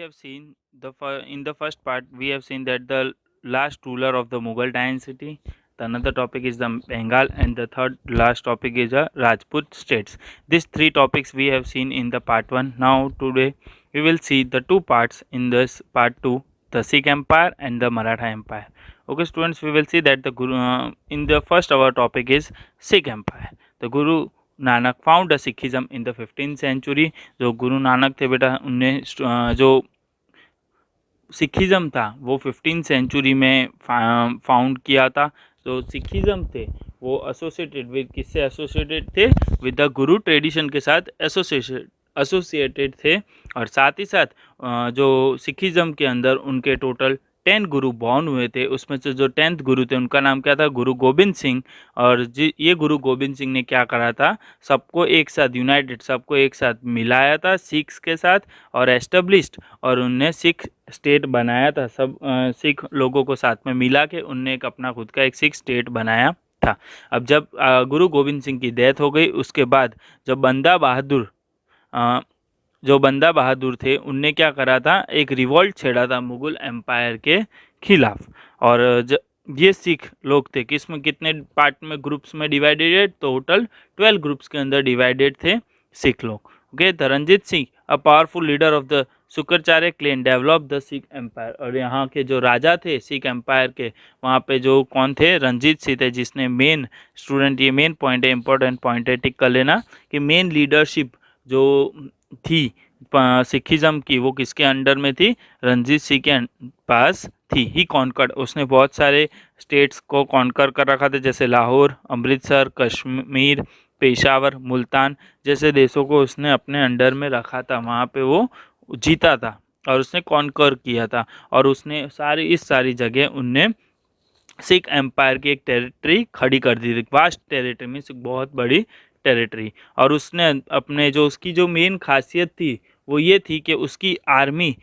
have seen in the first part we have seen that the last ruler of the Mughal dynasty. The another topic is the Bengal, and the third last topic is the Rajput states. These three topics we have seen in the part one. Now today we will see the two parts in this part two, the Sikh Empire and the Maratha Empire. Okay, students, we will see that the Guru in the first our topic is Sikh Empire. The Guru Nanak found a Sikhism in the 15th century. जो गुरु नानक थे बेटा उनने जो Sikhism था वो 15th century में found किया था। जो सिखिज़म थे वो एसोसिएटेड विद किससे एसोसिएटेड थे? विद द गुरु ट्रेडिशन के साथ एसोसिएटेड थे। और साथ ही साथ जो सिखिज़म के अंदर उनके टोटल 10 गुरु बॉर्न हुए थे, उसमें से जो 10th गुरु थे उनका नाम क्या था? गुरु गोबिंद सिंह। और ये गुरु गोबिंद सिंह ने क्या करा था? सबको एक साथ यूनाइटेड, सबको एक साथ मिलाया था सिख्स के साथ और एस्टेब्लिश्ड, और उनने सिख स्टेट बनाया था। सब सिख लोगों को साथ में मिला के उनने एक अपना खुद का एक सिख स्टेट बनाया था। अब जब गुरु गोबिंद सिंह की डेथ हो गई, उसके बाद जब बंदा बहादुर थे उनने क्या करा था? एक रिवॉल्ट छेड़ा था मुगल एम्पायर के खिलाफ। और ये सिख लोग थे कितने पार्ट में, ग्रुप्स में डिवाइडेड? टोटल 12 ग्रुप्स के अंदर डिवाइडेड थे सिख लोग। Okay, the Ranjit Singh a powerful leader of the शुक्राचार्य clan develop the Sikh empire. और यहाँ के जो राजा थे सिख एम्पायर के, वहाँ पे जो कौन थे? रंजीत सिंह थे, जिसने मेन स्टूडेंट, ये मेन पॉइंट है, इंपॉर्टेंट पॉइंट है, टिक कर लेना कि मेन लीडरशिप जो थी सिखिज़म की वो किसके अंडर में थी? रंजीत सिंह के पास थी। ही कॉन्कर्ड, उसने बहुत सारे स्टेट्स को कॉन्कर कर रखा था, जैसे लाहौर, अमृतसर, कश्मीर, पेशावर, मुल्तान जैसे देशों को उसने अपने अंडर में रखा था। वहाँ पे वो जीता था और उसने कॉन्कर किया था। और उसने इस सारी जगह उनने सिख एम्पायर की एक टेरिटरी खड़ी कर दी थी। वास्ट टेरिटरी मीन्स बहुत बड़ी टेरिटरी। और उसने अपने जो उसकी जो मेन खासियत थी वो ये थी कि उसकी आर्मी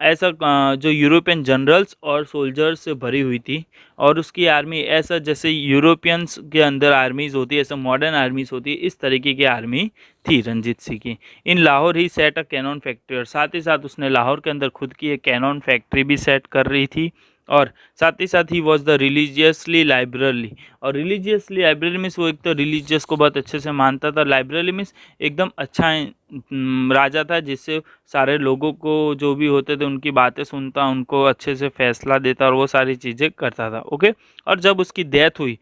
ऐसा जो यूरोपियन जनरल्स और सोल्जर्स से भरी हुई थी। और उसकी आर्मी ऐसा जैसे यूरोपियंस के अंदर आर्मीज़ होती है, ऐसा मॉडर्न आर्मीज़ होती है, इस तरीके की आर्मी थी रंजीत सिंह की। इन लाहौर ही सेट अ कैनॉन फैक्ट्री, और साथ ही साथ उसने लाहौर के अंदर खुद की एक कैनॉन फैक्ट्री भी सेट कर रही थी। और साथ ही साथ he was the religiously library. और रिलीजियसली लाइब्रेरी मीन्स वो एक तो रिलीजियस को बहुत अच्छे से मानता था, लाइब्रेरी मीन्स एकदम अच्छा राजा था, जिससे सारे लोगों को जो भी होते थे उनकी बातें सुनता, उनको अच्छे से फैसला देता और वो सारी चीज़ें करता था। ओके, और जब उसकी डेथ हुई,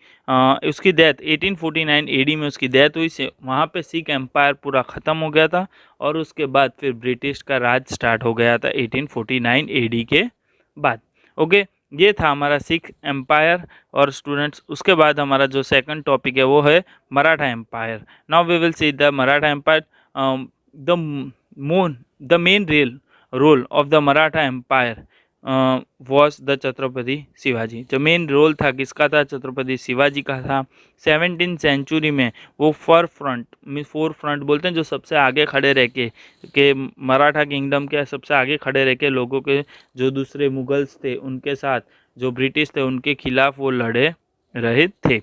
उसकी डेथ 1849 एडी में उसकी डेथ हुई से वहाँ पे सिख एम्पायर पूरा ख़त्म हो गया था। और उसके बाद फिर ब्रिटिश का राज स्टार्ट हो गया था 1849 एडी के बाद। ओके, ये था हमारा सिख एम्पायर। और स्टूडेंट्स, उसके बाद हमारा जो सेकंड टॉपिक है वो है Maratha empire. Now we will see the Maratha empire. The main role of the Maratha empire was the Chhatrapati Shivaji. जो मेन रोल था किसका था? छत्रपति शिवाजी का था। 17th सेंचुरी में वो फोर फ्रंट बोलते हैं, जो सबसे आगे खड़े रह के मराठा किंगडम के सबसे आगे खड़े रह के लोगों के, जो दूसरे मुगल्स थे उनके साथ, जो ब्रिटिश थे उनके खिलाफ वो लड़े रहे थे।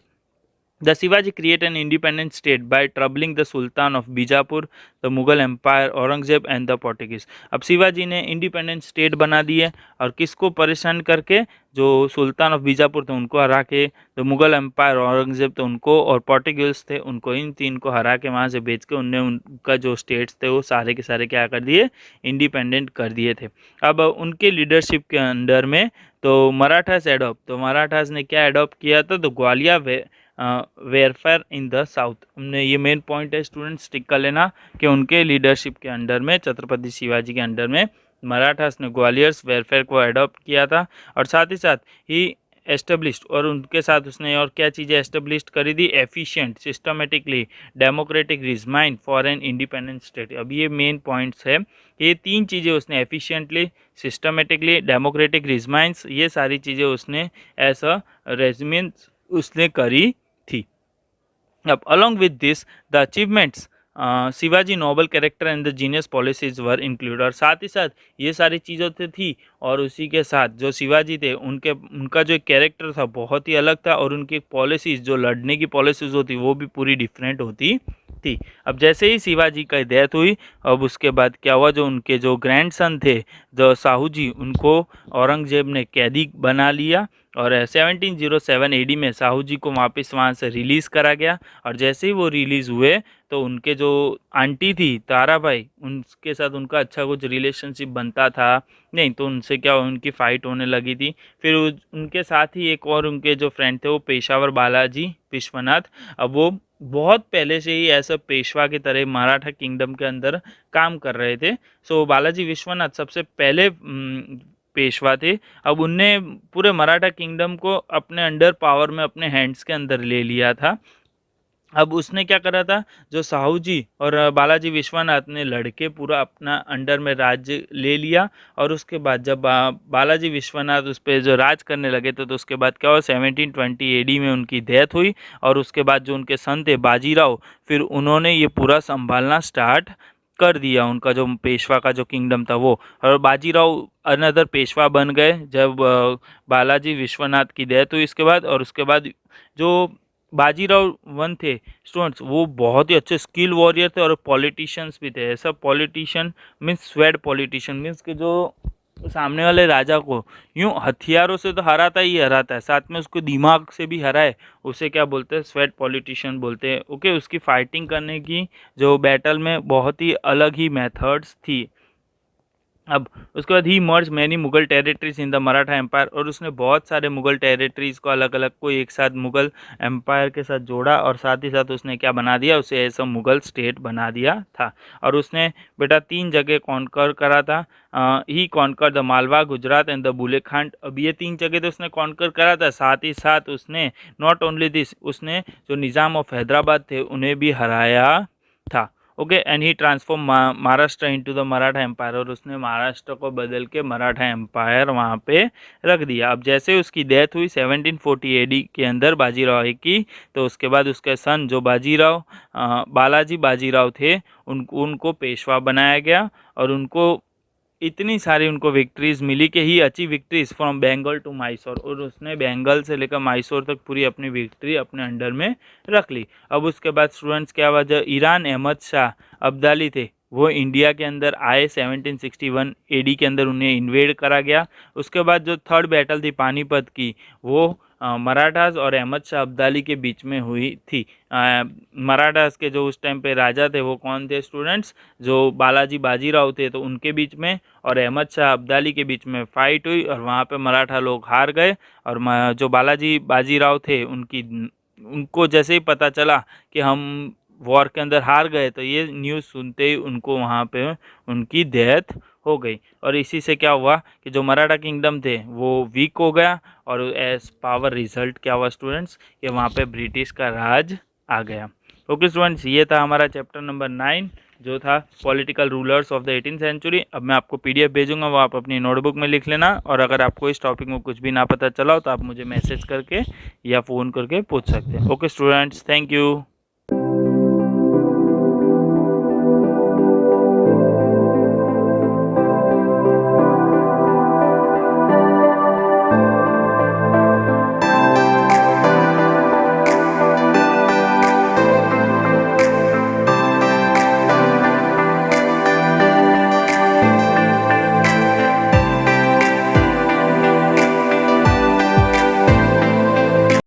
The Shivaji created an independent state by troubling the Sultan of Bijapur, the Mughal Empire, Aurangzeb and the Portuguese। अब शिवाजी ने इंडिपेंडेंट स्टेट बना दी है, और किसको परेशान करके? जो सुल्तान ऑफ बीजापुर थे उनको हरा के, जो मुगल एम्पायर औरंगजेब थे उनको, और पोर्टुगीज थे उनको, इन तीन को हरा के वहाँ से बेच के उनने उनका जो स्टेट्स थे वो सारे के सारे क्या कर दिए? इंडिपेंडेंट कर दिए थे। अब उनके लीडरशिप के अंडर में तो मराठास ने क्या अडॉप्ट किया था? तो ग्वालियर वेरफेयर इन द साउथ। हमने ये मेन पॉइंट है स्टूडेंट्स, टिक कर लेना कि उनके लीडरशिप के अंडर में, छत्रपति शिवाजी के अंडर में मराठास ने ग्वालियर्स वेलफेयर को अडॉप्ट किया था। और साथ ही साथ ही एस्टेब्लिश्ड, और उनके साथ उसने और क्या चीज़ें एस्टेब्लिश करी थी? Efficient, systematically, democratic regime for an independent state. अब ये मेन पॉइंट्स है, ये तीन चीज़ें उसने एफिशिएंटली, सिस्टमेटिकली, डेमोक्रेटिक रिजमाइंस, ये सारी चीज़ें उसने एज अ रेजिमेंट उसने करी थी। अब along with this, the achievements Shivaji noble character and the genius policies were include, और साथ ही साथ ये सारी चीज़ों से थी, और उसी के साथ जो शिवाजी थे उनका जो एक कैरेक्टर था बहुत ही अलग था, और उनकी पॉलिसीज़ जो लड़ने की पॉलिसीज़ होती वो भी पूरी डिफरेंट होती थी। अब जैसे ही शिवाजी का डेथ हुई, अब उसके बाद क्या हुआ, जो उनके जो ग्रैंडसन थे जो साहू जी, उनको औरंगजेब ने कैदी बना लिया, और 1707 एडी में साहू जी को वापस वहाँ से रिलीज़ करा गया। और जैसे ही वो रिलीज़ हुए तो उनके जो आंटी थी ताराबाई, उनके साथ उनका अच्छा कुछ रिलेशनशिप बनता था नहीं, तो उनसे क्या उनकी फ़ाइट होने लगी थी। फिर उनके साथ ही एक और उनके जो फ्रेंड थे वो पेशावर बालाजी विश्वनाथ। अब वो बहुत पहले से ही ऐसा पेशवा की तरह मराठा किंगडम के अंदर काम कर रहे थे। सो बालाजी विश्वनाथ सबसे पहले पेशवा थे। अब उनने पूरे मराठा किंगडम को अपने अंडर पावर में, अपने हैंड्स के अंदर ले लिया था। अब उसने क्या करा था, जो साहू जी और बालाजी विश्वनाथ ने लड़के पूरा अपना अंडर में राज्य ले लिया। और उसके बाद जब बालाजी विश्वनाथ उस पर जो राज करने लगे थे, तो उसके बाद क्या हुआ, 1720 एडी में उनकी डेथ हुई। और उसके बाद जो उनके सन थे बाजीराव, फिर उन्होंने ये पूरा संभालना स्टार्ट कर दिया, उनका जो पेशवा का जो किंगडम था वो। और बाजीराव अनदर पेशवा बन गए जब बालाजी विश्वनाथ की डेथ हुई इसके बाद। और उसके बाद जो बाजीराव वन थे स्टूडेंट्स, वो बहुत ही अच्छे स्किल वॉरियर थे और पॉलिटिशियंस भी थे। ऐसा politician means swayed politician, means कि जो सामने वाले राजा को यूं हथियारों से तो हराता ही हराता है, साथ में उसको दिमाग से भी हराए, उसे क्या बोलते हैं, स्वेड पॉलिटिशियन बोलते हैं। ओके, उसकी फाइटिंग करने की जो बैटल में बहुत ही अलग ही मेथड्स थी। अब उसके बाद he merge many Mughal territories in the Maratha empire, और उसने बहुत सारे मुगल टेरिटरीज को अलग अलग को एक साथ मुगल एम्पायर के साथ जोड़ा, और साथ ही साथ उसने क्या बना दिया, उसे ऐसा मुगल स्टेट बना दिया था। और उसने बेटा 3 जगह कॉन्कर करा था। He conquer the Malwa, Gujarat and the Bundelkhand. अब ये 3 जगह तो उसने कॉन्कर करा था, साथ ही साथ उसने नॉट ओनली दिस, उसने जो निज़ाम ऑफ हैदराबाद थे उन्हें भी हराया था। Okay, and he transform Maharashtra into the Maratha empire, और उसने महाराष्ट्र को बदल के मराठा एम्पायर वहाँ पे रख दिया। अब जैसे उसकी डेथ हुई 1740 एडी के अंदर बाजीराव की, तो उसके बाद उसके सन जो बाजीराव बालाजी बाजीराव थे उनको पेशवा बनाया गया। और उनको इतनी सारी उनको विक्ट्रीज़ मिली कि he achieve victories from Bengal to Mysore, और उसने बंगाल से लेकर मैसूर तक पूरी अपनी विक्ट्री अपने अंडर में रख ली। अब उसके बाद स्टूडेंट्स क्या हुआ, जो ईरान अहमद शाह अब्दाली थे वो इंडिया के अंदर आए 1761 एडी के अंदर, उन्हें इन्वेड करा गया। उसके बाद जो थर्ड बैटल थी पानीपत की, वो मराठास और अहमद शाह अब्दाली के बीच में हुई थी। मराठास के जो उस टाइम पे राजा थे वो कौन थे स्टूडेंट्स, जो बालाजी बाजीराव थे, तो उनके बीच में और अहमद शाह अब्दाली के बीच में फाइट हुई, और वहाँ पे मराठा लोग हार गए। और जो बालाजी बाजीराव थे उनको जैसे ही पता चला कि हम वॉर के अंदर हार गए, तो ये न्यूज़ सुनते ही उनको वहाँ पे उनकी डेथ हो गई। और इसी से क्या हुआ कि जो मराठा किंगडम थे वो वीक हो गया, और एज पावर रिजल्ट क्या हुआ स्टूडेंट्स, कि वहाँ पे ब्रिटिश का राज आ गया। ओके स्टूडेंट्स, ये था हमारा चैप्टर नंबर 9 जो था political rulers of the 18th century. अब मैं आपको PDF भेजूंगा, वो आप अपनी नोटबुक में लिख लेना। और अगर आपको इस टॉपिक में कुछ भी ना पता चला हो तो आप मुझे मैसेज करके या फ़ोन करके पूछ सकते हैं। Okay students, thank you.